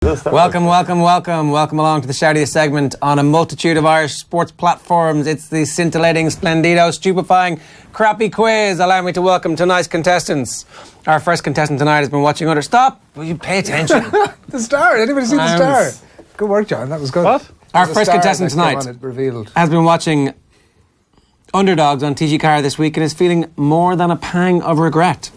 Welcome along to the shoutiest segment on a multitude of Irish sports platforms. It's the scintillating, splendido, stupefying, crappy quiz. Allow me to welcome tonight's contestants. Our first contestant tonight has been watching under... Stop! Will you pay attention? The Star. Anybody see the Star? Good work, John. That was good. What? Our first contestant tonight has been watching Underdogs on TG Car this week and is feeling more than a pang of regret.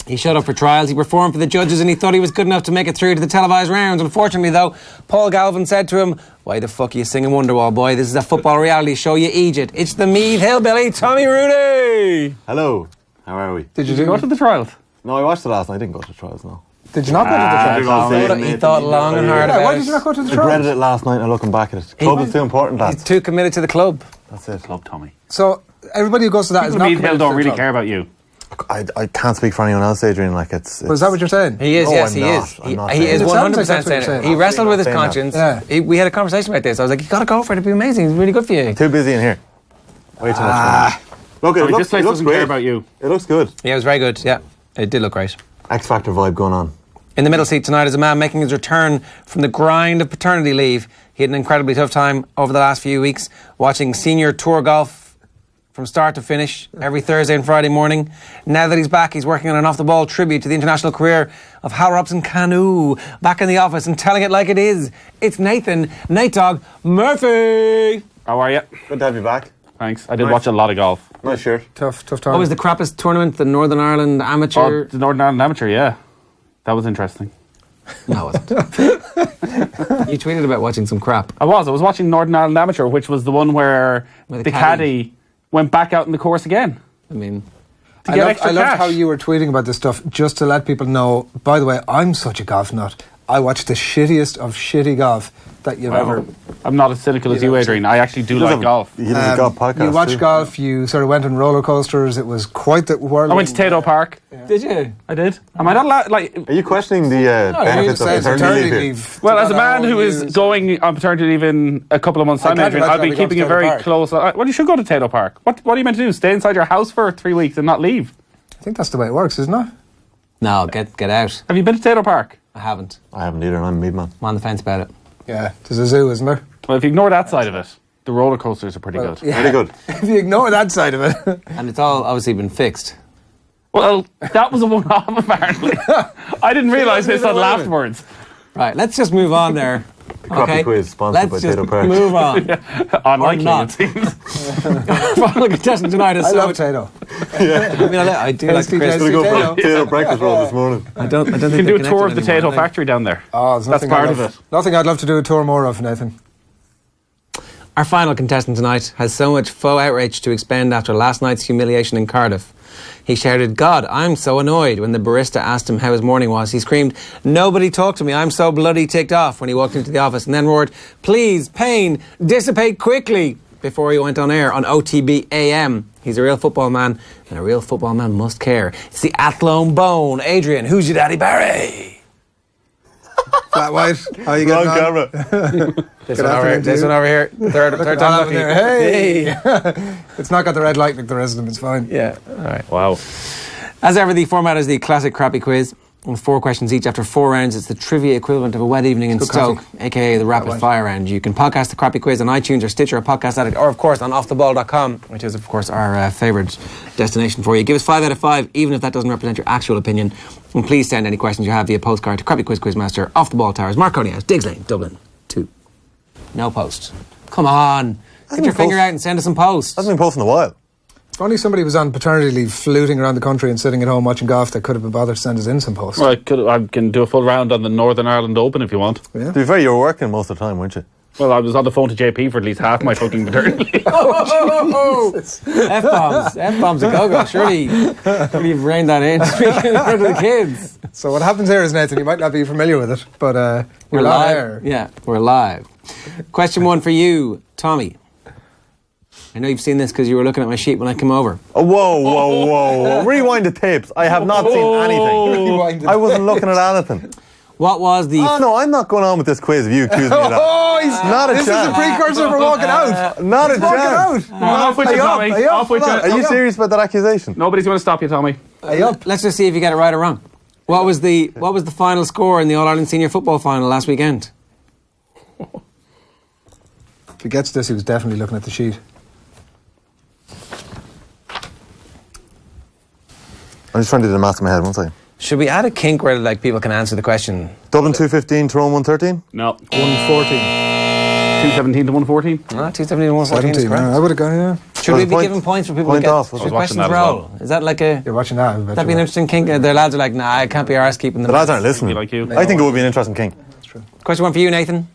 He showed up for trials, he performed for the judges, and he thought he was good enough to make it through to the televised rounds. Unfortunately, though, Paul Galvin said to him, "Why the fuck are you singing Wonderwall, boy? This is a football reality show, you Egypt." It's the Meath hillbilly, Tommy Rooney. Hello, how are we? Did you go to the trials? No, I watched it last night. I didn't go to the trials, no. Did you not go to the trials? He thought long and hard about it. Why did you not go to the trials? I regretted it last night and looking back at it. Club is too important, lads. He's too committed to the club. That's it. Club, Tommy. So, everybody who goes to that is not Meath committed Hill to don't the really club. care about you. I can't speak for anyone else, Adrian. Like it's Well, is that what you're saying? He is, No, yes, I'm he not. is. I'm not He saying is that. It sounds 100% like that's what saying you're it. saying. He wrestled with his Saying that. conscience. Yeah. We had a conversation about this. I was like, you got to go for it. It'd be amazing. It's really good for you. too busy in here. Way too much fun. Look, it Tommy, looks, this place it looks doesn't great. care about you. It looks good. Yeah, it was very good. Yeah, it did look great. X Factor vibe going on. In the middle seat tonight is a man making his return from the grind of paternity leave. He had an incredibly tough time over the last few weeks watching senior tour golf from start to finish every Thursday and Friday morning. Now that he's back, he's working on an off-the-ball tribute to the international career of Hal Robson Canoe. Back in the office and telling it like it is. It's Nathan Nate Dog Murphy. How are you? Good to have you back. Thanks. I did watch a lot of golf. Nice shirt. Tough time. What was the crappiest tournament? The Northern Ireland Amateur? Oh, the Northern Ireland Amateur, yeah. That was interesting. No, it wasn't. You tweeted about watching some crap. I was watching Northern Ireland Amateur, which was the one where With the caddy went back out in the course again. I mean... To get I extra loved cash. how you were tweeting about this stuff, just to let people know, by the way, I'm such a golf nut. I watch the shittiest of shitty golf that you've ever... I'm not as cynical as you, Adrian. I actually do like golf. He does a golf podcast You watch too. golf, you sort of went on roller coasters, it was quite the whirling... I went to Tato Park. Did you? I did. Am I not like... Are you questioning the benefits of paternity leave? Well, as a man who is going on paternity leave in a couple of months' time, can't Adrian, I'll be imagine keeping I'll a be going to very Tato close... Well, you should go to Tato Park. What are you meant to do? Stay inside your house for 3 weeks and not leave? I think that's the way it works, isn't it? No, get out. Have you been to Tato Park? I haven't. I haven't either, and I'm a mead man. I'm on the fence about it. Yeah, there's a zoo, isn't there? Well, if you ignore that side of it, the roller coasters are pretty good. Very good. If you ignore that side of it. And it's all obviously been fixed. Well, that was a one-off, apparently. I didn't realise this until afterwards. Right, let's just move on there. Crappy quiz sponsored by Let's just Tato Park. move on. Unlikely, not. it seems. Final contestant tonight is I so... love Tato. I mean, I do like the TJ. crisp. Gonna go for Tato. a potato breakfast roll this morning. I don't think You can they're do a tour of the connected Tato anymore, factory down there. Oh, there's That's nothing part I'd of love, it. Nothing I'd love to do a tour more of, Nathan. Our final contestant tonight has so much faux outrage to expend after last night's humiliation in Cardiff. He shouted, "God, I'm so annoyed," when the barista asked him how his morning was. He screamed, "Nobody talk to me, I'm so bloody ticked off," when he walked into the office, and then roared, "Please, pain, dissipate quickly," before he went on air on OTB AM. He's a real football man, and a real football man must care. It's the Athlone Bone. Adrian, who's your daddy Barry? Flat white. How you Wrong getting on? camera. This Good one over here. afternoon to This you. one over here. Third All time over lucky. there. Hey! It's not got the red light like the rest of them, it's fine. Yeah, all right. Wow. As ever, the format is the classic crappy quiz. With 4 questions each after 4 rounds, it's the trivia equivalent of a wet evening in Good Stoke, coffee. aka the rapid fire round. You can podcast the crappy quiz on iTunes or Stitcher or Podcast Addict, or of course on offtheball.com, which is of course our favourite destination for you. Give us 5 out of 5, even if that doesn't represent your actual opinion. And please send any questions you have via postcard to Crappy Quiz Quizmaster, Off the Ball Towers, Marconi House, Diggs Lane, Dublin 2. No post. Come on, get your finger out and send us some posts. Hasn't been posting in a while. If only somebody was on paternity leave fluting around the country and sitting at home watching golf that could have been bothered to send us in some posts. Well, I can do a full round on the Northern Ireland Open if you want. Yeah. To be fair, you were working most of the time, weren't you? Well, I was on the phone to JP for at least half my fucking paternity leave. F-bombs. F-bombs a go-go. Surely you've reined that in. Speaking in front of the kids. So what happens here is, Nathan, you might not be familiar with it, but We're we're on live. air. Yeah, we're live. Question 1 for you, Tommy. I know you've seen this because you were looking at my sheet when I came over. Oh, whoa. Rewind the tapes. I have not seen anything. Rewind the I wasn't looking at anything. What was the... Oh, no, I'm not going on with this quiz if you accuse me of that. Oh, Not a this chance. is a precursor for walking out. Not a Walking chance. out. Off with you, Hey, up, Tommy. hey, up, Off with hold on. you. Are you serious about that accusation? Nobody's going to stop you, Tommy. Hey, up. Let's just see if you get it right or wrong. What was the final score in the All-Ireland Senior Football Final last weekend? If he gets this, he was definitely looking at the sheet. I'm just trying to do the maths in my head, one second. Should we add a kink where like people can answer the question? Dublin 215, Tyrone 113? No. 114. 217 to 114? 217 and 114 is 17, correct. I would have gone, yeah. Should we be giving points for people point to get off. I should was questions watching that as roll? well. Is that like a... You're watching that. That'd be an interesting kink. Their lads are like, nah, I can't be arsed keeping them. The lads aren't listening. Like you. I think it would be an interesting kink. That's true. Question one for you, Nathan.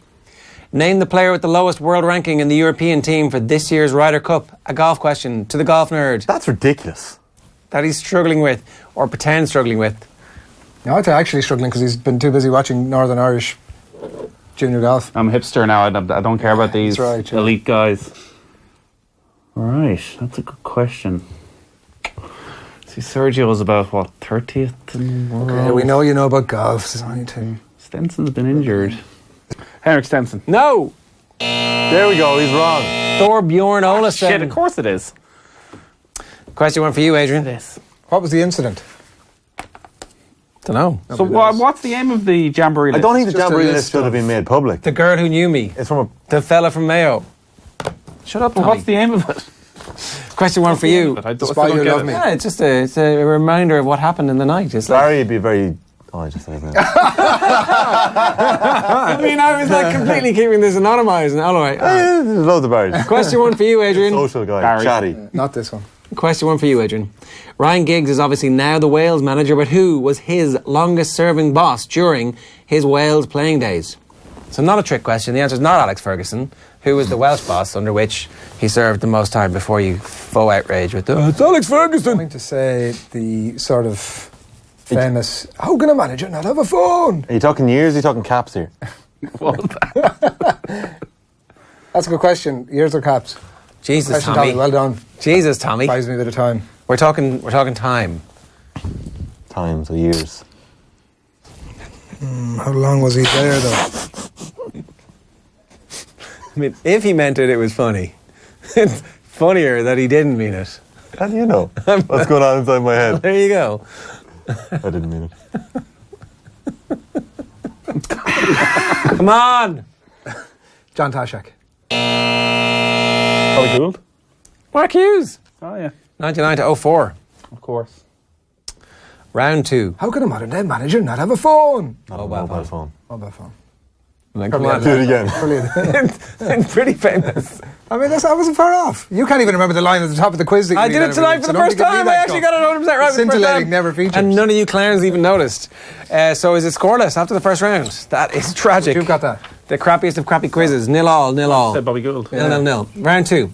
Name the player with the lowest world ranking in the European team for this year's Ryder Cup. A golf question to the golf nerd That's ridiculous. that he's struggling with or pretends struggling with. No, I'm actually struggling because he's been too busy watching Northern Irish junior golf. I'm a hipster now. I don't care about these right, yeah. elite guys. All right, that's a good question. See, Sergio's about, what, 30th in the world? Okay, we know you know about golf. There's only two. Stenson's been injured. Henrik Stenson. No! There we go, he's wrong. Thorbjorn Olesen. Shit, of course it is. Question one for you, Adrian. This. What was the incident? Don't know. So what's the aim of the Jamboree I list? don't think the just a Jamboree list list should have been made public. The girl who knew me. It's from The fella from Mayo. Shut up, But Tommy. what's the aim of it? Question one for you. I still Despite don't you get love it. me. Yeah, it's just a reminder of what happened in the night. It's like, Barry would be very... Oh, I just said that. I mean, I was like completely keeping this anonymised. And all right. There's loads of Barrys. Question one for you, Adrian. Social guy, Barry. chatty. Not this one. Question one for you, Adrian. Ryan Giggs is obviously now the Wales manager, but who was his longest-serving boss during his Wales playing days? So not a trick question. The answer is not Alex Ferguson, who was the Welsh boss under which he served the most time before you faux outrage with it's Alex I'm Ferguson. going to say the sort of famous, how can a manager not have a phone? Are you talking years or are you talking caps here? That's a good question. Years or caps? Jesus, Question, Tommy. Well done. Jesus, Tommy. Buys me a bit of time. We're talking time. Times or years. How long was he there, though? I mean, if he meant it, it was funny. It's funnier that he didn't mean it. How do you know? What's going on inside my head? There you go. I didn't mean it. Come on. John Tashak. Probably Gould. Mark Hughes. Oh, yeah. 99 to 04. Of course. Round two. How can a modern day manager not have a phone? Mobile phone. Mobile phone. Like, Probably come on. Do it again. Brilliant. It's pretty famous. I mean, I wasn't far off. You can't even remember the line at the top of the quiz. That you I read did it every tonight week, for so the don't first give me time. that I actually go. got it 100% right. for the first Scintillating, time. never features. And none of you clowns even noticed. So is it scoreless after the first round? That is tragic. You've got that. The crappiest of crappy quizzes. 0-0. Said Bobby Gould. 0-0. Round two.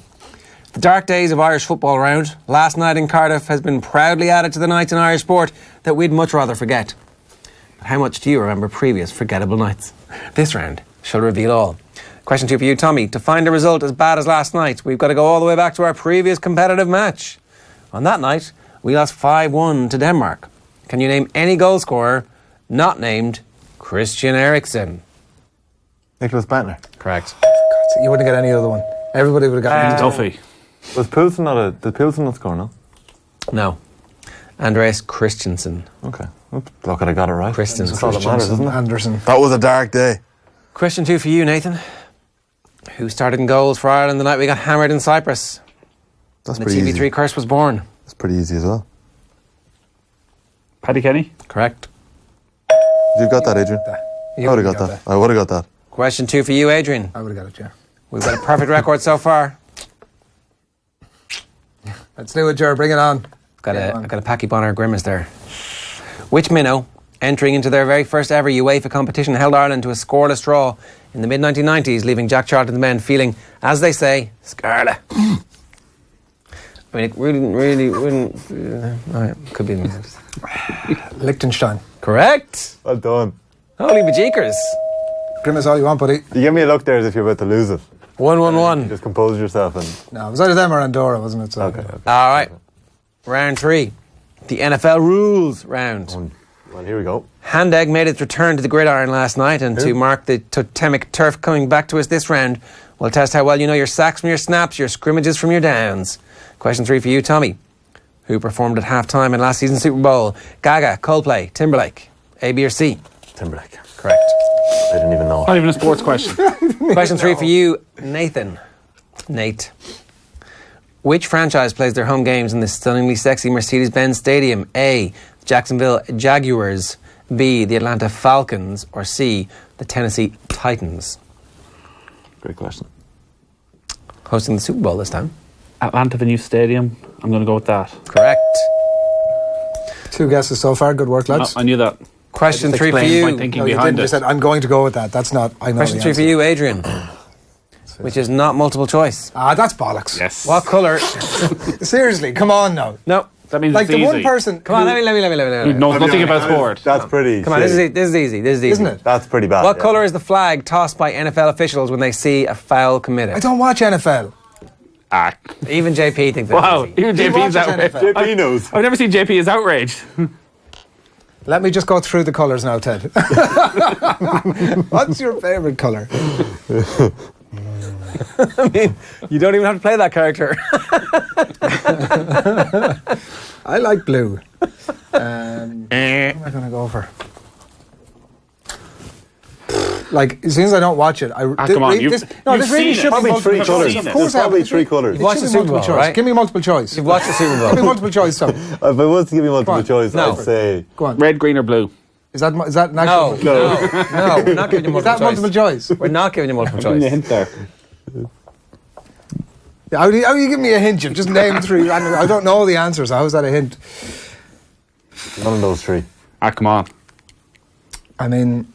The dark days of Irish football round. Last night in Cardiff has been proudly added to the nights in Irish sport that we'd much rather forget. But how much do you remember previous forgettable nights? This round shall reveal all. Question two for you, Tommy. To find a result as bad as last night, we've got to go all the way back to our previous competitive match. On that night, we lost 5-1 to Denmark. Can you name any goal scorer not named Christian Eriksen? Nicholas Bantner. Correct. You wouldn't get any other one. Everybody would have gotten it. Duffy. Was Poulsen not a... Did Poulsen not score, no? No. Andreas Christensen. Okay. Oops, look, I got it right. Christensen. That's all that matters, isn't it? Anderson. That was a dark day. Question two for you, Nathan. Who started in goals for Ireland the night we got hammered in Cyprus? That's And the pretty TV3 easy. curse was born. That's pretty easy as well. Paddy Kenny. Correct. You got that, Adrian? You I would have got that. I would have got that. Question two for you, Adrian. I would have got it, yeah. We've got a perfect record so far. Let's do it, Ger. Bring it on. I've got a Packy Bonner grimace there. Which minnow, entering into their very first ever UEFA competition, held Ireland to a scoreless draw in the mid-1990s, leaving Jack Charlton's men feeling, as they say, scarlet. I mean, it really wouldn't... could be... Liechtenstein. Correct. Well done. Holy bejeekers. Grimace all you want, buddy. You give me a look there as if you're about to lose it. 1-1-1. Just compose yourself and... No, it was either them or Andorra, wasn't it? So, Okay. All right. Round three. The NFL rules round. Well, here we go. Hand Egg made its return to the gridiron last night, and to mark the totemic turf coming back to us this round, we'll test how well you know your sacks from your snaps, your scrimmages from your downs. Question three for you, Tommy. Who performed at halftime in last season's Super Bowl? Gaga, Coldplay, Timberlake. A, B, or C? Timberlake. Correct. I didn't even know. Not even a sports question. Question 3 for you, Nathan. Nate. Which franchise plays their home games in the stunningly sexy Mercedes-Benz Stadium? A, Jacksonville Jaguars. B, the Atlanta Falcons. Or C, the Tennessee Titans. Great question. Hosting the Super Bowl this time. Atlanta, the new stadium. I'm going to go with that. Correct. 2 guesses so far. Good work, lads. I knew that. Question 3 for Explain my you. thinking No, you behind didn't. You it. said, I'm going to go with that. That's not... I know Question the 3 for answer. you, Adrian. Which is not multiple choice. Ah, that's bollocks. Yes. What colour? Seriously, come on now. No. That means Like it's the easy. one person... Come on, who- let me. Who knows nothing about sport. That's pretty. Come on, this shitty. is easy. This is easy. Isn't it? That's pretty bad. What yeah. colour is the flag tossed by NFL officials when they see a foul committed? I don't watch NFL. Ah. Even JP thinks that's Wow. easy. Even He JP's watches outraged. NFL. JP knows. I've never seen JP as outraged. Let me just go through the colours now, Ted. What's your favourite colour? I mean, you don't even have to play that character. I like blue. What am I going to go for? Like, as soon as I don't watch it, come on, you've this seen really it. should be Probably multiple 3 choice. colours. seen it. Of course, There's probably I have. 3 colours. It watched should the be Super multiple Bowl, choice. right? Give me multiple choice. You've watched the Super Give me Bowl. multiple choice, Tom. If I was to give you multiple on. choice, No. I'd say Go on. Red, green, or blue? Is that an No, actual... no, we're not giving you multiple Is that choice. multiple choice? We're not giving you multiple Give me a choice. hint there. How do you give me a hint? You've just named 3 random... I don't know the answers. How is that a hint? none of those 3. Ah, come on. I mean...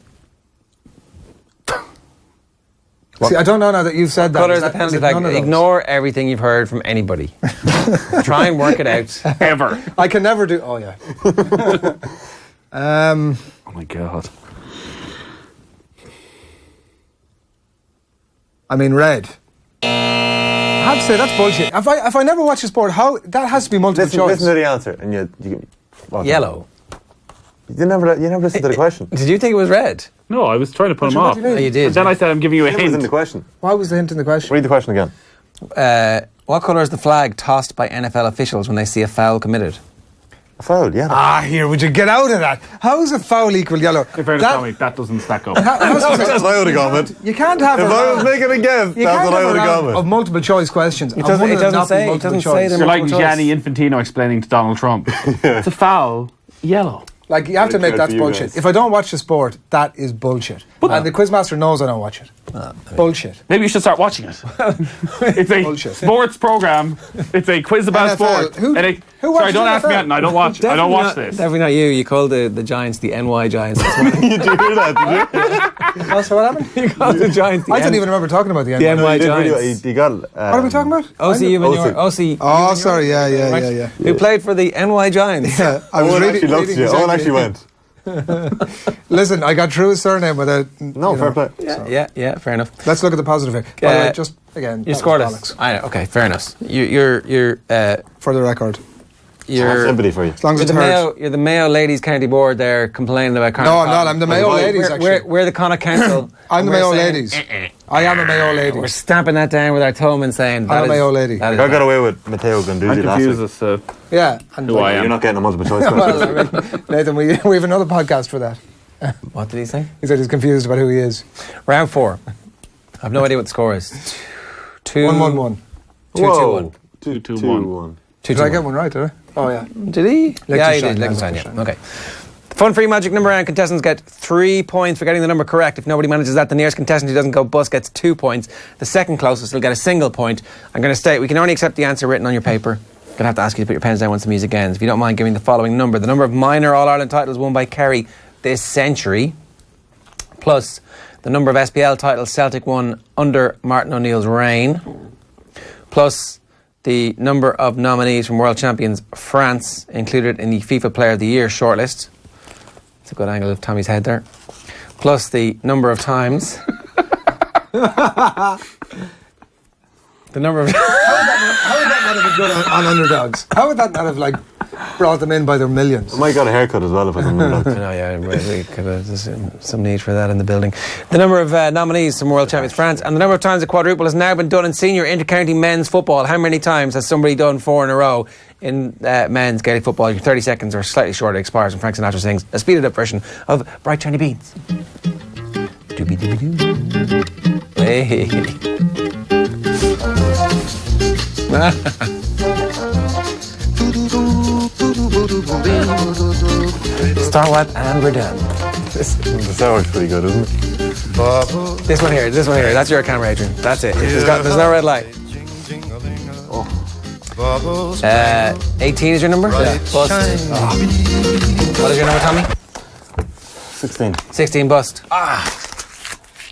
See, I don't know now that you've said that. Colour Is is the that- penalty is it flag. none of those? Ignore everything you've heard from anybody. Try and work it out. Ever. I can never do... Oh, yeah. Oh my God. I mean, red. I have to say, that's bullshit. If I never watch a sport, how... That has to be multiple choice. Listen to the answer, and you give me. Okay. Yellow. You never listened to the question. Did you think it was red? No, I was trying to put him What off. do you mean? Oh, you did. And then I said I'm giving you a It was in hint. the question. Why was the hint in the question? Read the question again. What colour is the flag tossed by NFL officials when they see a foul committed? A foul, yeah. Ah, here, would you get out of that? How is a foul equal yellow? In fairness, Tommy, that doesn't stack up. how's That's what I would have gone with. you can't have If a I round- was making a guess, you that's can't what I have would a have round gone of with. multiple choice questions. It doesn't say they're You're like multiple choice. Gianni Infantino explaining to Donald Trump. It's a foul. Yellow. Like, you have to Very make clear that for you bullshit. guys. If I don't watch the sport, that is bullshit. And the quizmaster knows I don't watch it. Bullshit. Maybe you should start watching it. It's a Bullshit. sports program. It's a quiz about NFL. sport. Who And watches sorry, don't ask me NFL? anything. I don't watch. I don't watch this. Definitely not you. You called the Giants the NY Giants this morning. Did you hear that? Did you? Also, what happened? You called the Giants the I don't even remember talking about the the end. NY You did really well. Giants. You got. What are we talking about? OC Umanure. OC. OC. Oh, sorry. Yeah. Who played for the NY Giants. Yeah, I was Owen reading. actually looked at you. Owen actually went. Listen, I got through his surname without. No, you fair know. play. Yeah, fair enough. Let's look at the positive here. By the way, just again, You that scored was us. bollocks. I know. Okay, fair enough. You're For the record, I have you're sympathy for you. as long as it's heard. You're the Mayo Ladies County Board there complaining about No, I'm not. I'm the Mayo ladies. Actually, We're the Connacht Council. I'm and the we're Mayo saying, ladies. I am a Mayo lady. We're stamping that down with our thumb and saying I'm that a is- Mayo lady. that is I got away with Matteo I'm Ganduzzi last confused week. as to Yeah, and who I am. You're not getting a multiple choice Well, question. I mean, Nathan, we have another podcast for that. What did he say? He said he's confused about who he is. Round 4. I've no idea what the score is. 1-1-1. 2-2-1. 2-2-1. Did I get one right? Did I? Oh yeah. Did he? Yeah, he did. Liechtenstein, Liechtenstein, yeah. Liechtenstein. Okay. The fun free magic number round contestants get 3 points for getting the number correct. If nobody manages that, the nearest contestant who doesn't go bust gets 2 points. The second closest will get a single point. I'm going to state we can only accept the answer written on your paper. I'm going to have to ask you to put your pens down once the music ends. If you don't mind giving the following number. The number of minor All-Ireland titles won by Kerry this century, plus the number of SPL titles Celtic won under Martin O'Neill's reign, plus the number of nominees from World Champions France included in the FIFA Player of the Year shortlist. It's a good angle of Tommy's head there. Plus the number of times. The number of... How would that not have been good on underdogs? How would that not have brought them in by their millions. I might got a haircut as well if I can remember. I know, yeah, there's some need for that in the building. The number of nominees from World Champions France and the number of times the quadruple has now been done in senior inter-county men's football. How many times has somebody done 4 in a row in men's Gaelic football? Your 30 seconds or slightly shorter expires when Frank Sinatra sings a speeded up version of Bright Shiny Beans. Doobie-doobie-doo. Hey. Star Wipe and we're done. The sour's pretty good, isn't it? This one here. That's your camera, Adrian. That's it. There's no red light. 18 is your number? Yeah. Bust. Oh. What is your number, Tommy? 16. 16 bust.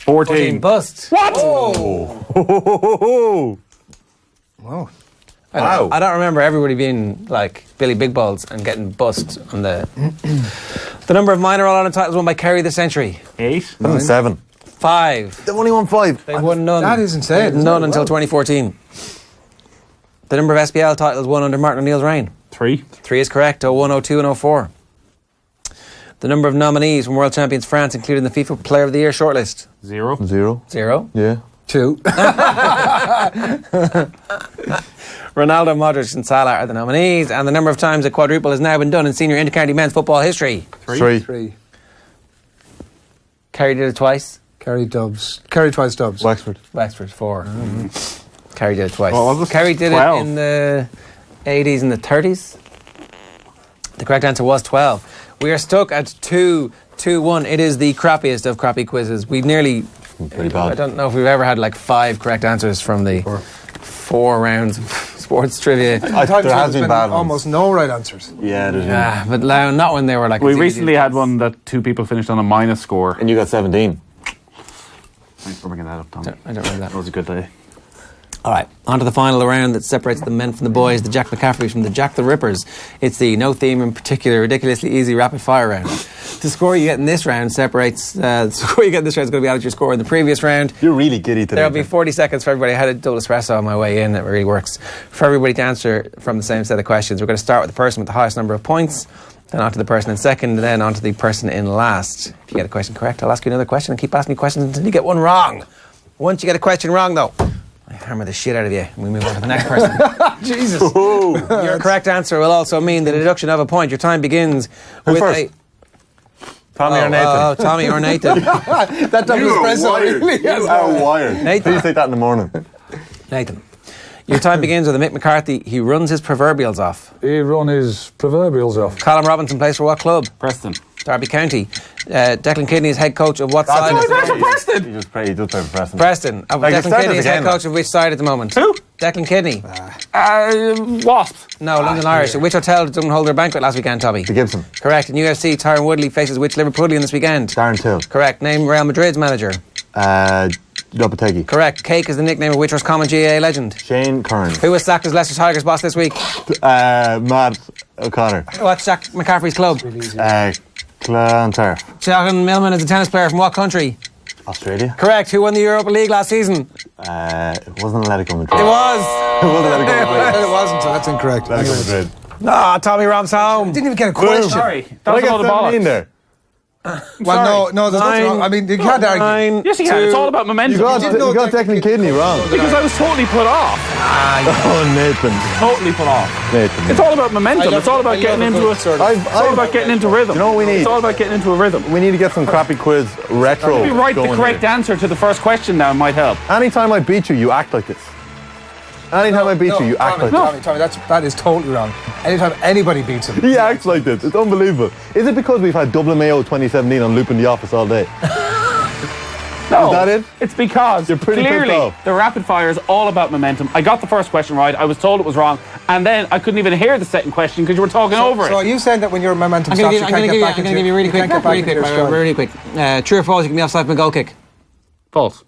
14 bust. What? Oh. Wow. I don't remember everybody being like Billy Big Balls and getting bust on the... The number of minor All-Ireland titles won by Kerry this century. 8. 7. 5. They've only won 5. They won none. That is insane. None until 2014. The number of SPL titles won under Martin O'Neill's reign. 3. 3 is correct. 01, 02 and 04. The number of nominees from World Champions France included in the FIFA Player of the Year shortlist. 0. 0. Yeah. 2. Ronaldo, Modric and Salah are the nominees, and the number of times a quadruple has now been done in senior inter-county men's football history. 3. Kerry did it twice. Kerry twice Dubs. Wexford. Wexford 4. Kerry did it twice. What was it? Kerry did 12. it in the 80s and the 30s. The correct answer was 12. We are stuck at 2-1. It is the crappiest of crappy quizzes. We nearly... Pretty bad. I don't know if we've ever had like 5 correct answers from the 4 rounds of sports trivia. I thought there has been bad ones. almost no right answers. Yeah, there's been. Yeah, but not when they were like... We as easy recently as had this. one that 2 people finished on a minus score. And you got 17. Thanks for bringing that up, Tom. I don't remember that. That was a good day. All right, on to the final round that separates the men from the boys, the Jack McCaffreys from the Jack the Rippers. It's the no theme in particular, ridiculously easy rapid fire round. The score you get in this round separates... the score you get in this round is going to be out of your score in the previous round. You're really giddy today. There'll be 40 seconds for everybody. I had a double espresso on my way in. It really works. For everybody to answer from the same set of questions. We're going to start with the person with the highest number of points, then on to the person in second, and then on to the person in last. If you get a question correct, I'll ask you another question and keep asking me questions until you get one wrong. Once you get a question wrong, though, I hammer the shit out of you and we move on to the next person. Jesus. Your correct answer will also mean the deduction of a point. Your time begins with first? Tommy or Nathan? Oh, Tommy or Nathan. That double espresso really You are wired. Nathan. Please take that in the morning. Nathan. Your time begins with a Mick McCarthy. He runs his proverbials off. He run his proverbials off. Callum Robinson plays for what club? Preston. Derby County. Declan Kidney is head coach of what side? He Of does play for Preston. Preston. Like, it Declan started Kidney is head again, coach of which side at the moment? Who? Declan Kidney. Wasps. No, London Irish. Which hotel didn't hold their banquet last weekend, Tommy? The Gibson. Correct. In UFC, Tyron Woodley faces which Liverpoolian this weekend? Darren Till. Correct. Name Real Madrid's manager. Lopetegui. Correct. Cake is the nickname of which Roscommon GAA legend. Shane Kern. Who was sacked as Leicester Tigers boss this week? Matt O'Connor. What's Jack McCaffrey's club? Clontarf. Jonathan Millman is a tennis player from what country? Australia. Correct. Who won the Europa League last season? It wasn't Atletico Madrid. It was. It wasn't Atletico Madrid. It wasn't, so that's incorrect. Atletico Madrid. Ah, Tommy Rob's home. Didn't even get a question. Sorry. Did That I was a get load of 17 bollocks. there? Well, no, there's nothing wrong. I mean, you can't argue. 9, Yes, you can. It's all about momentum. You got Declan Declan Kidney wrong. Because I was totally put off. Oh, Nathan. Totally put off. Nathan. It's all about momentum. It's all about getting into a... It's all about getting into rhythm. You know what we need? It's all about getting into a rhythm. We need to get some crappy quiz retro. Maybe write the going correct here. answer to the first question now might help. Anytime I beat you, you act like this. Anytime I beat you, you act like this. Tommy, that is totally wrong. Anytime anybody beats him. He acts like this. It's unbelievable. Is it because we've had Dublin Mayo 2017 on loop in the office all day? No, Is that it? It's because You're pretty clearly pissed off. the rapid fire is all about momentum. I got the first question right. I was told it was wrong. And then I couldn't even hear the second question because you were talking over So are it. you saying that when your momentum I'm stops, going you to can't get back into give you really quick. Really quick. True or false, you can be offside from a goal kick. False.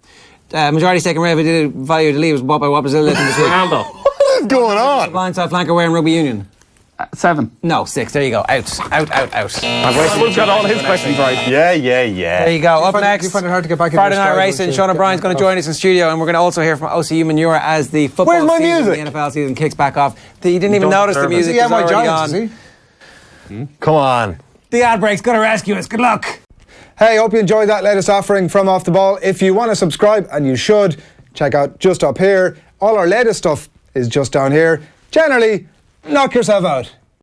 Majority second rave value to leave was bought by what Brazil this week? Ronaldo. What is going on? Blindside flanker wearing rugby union. 7. No, 6. There you go. Out. We've got all his questions right. Yeah. There you go. Up next, You find it hard to get back into Friday your night stride racing. once Sean you O'Brien's get going to off. join us in studio, and we're going to also hear from OCU Manure as the football Where's my season, music? the NFL season kicks back off. You didn't even don't notice the deserve it. music Yeah, was my already Giants, on. is he? Come on. The ad break's going to rescue us. Good luck. Hey, hope you enjoyed that latest offering from Off the Ball. If you want to subscribe, and you should, check out just up here. All our latest stuff is just down here. Generally, knock yourself out.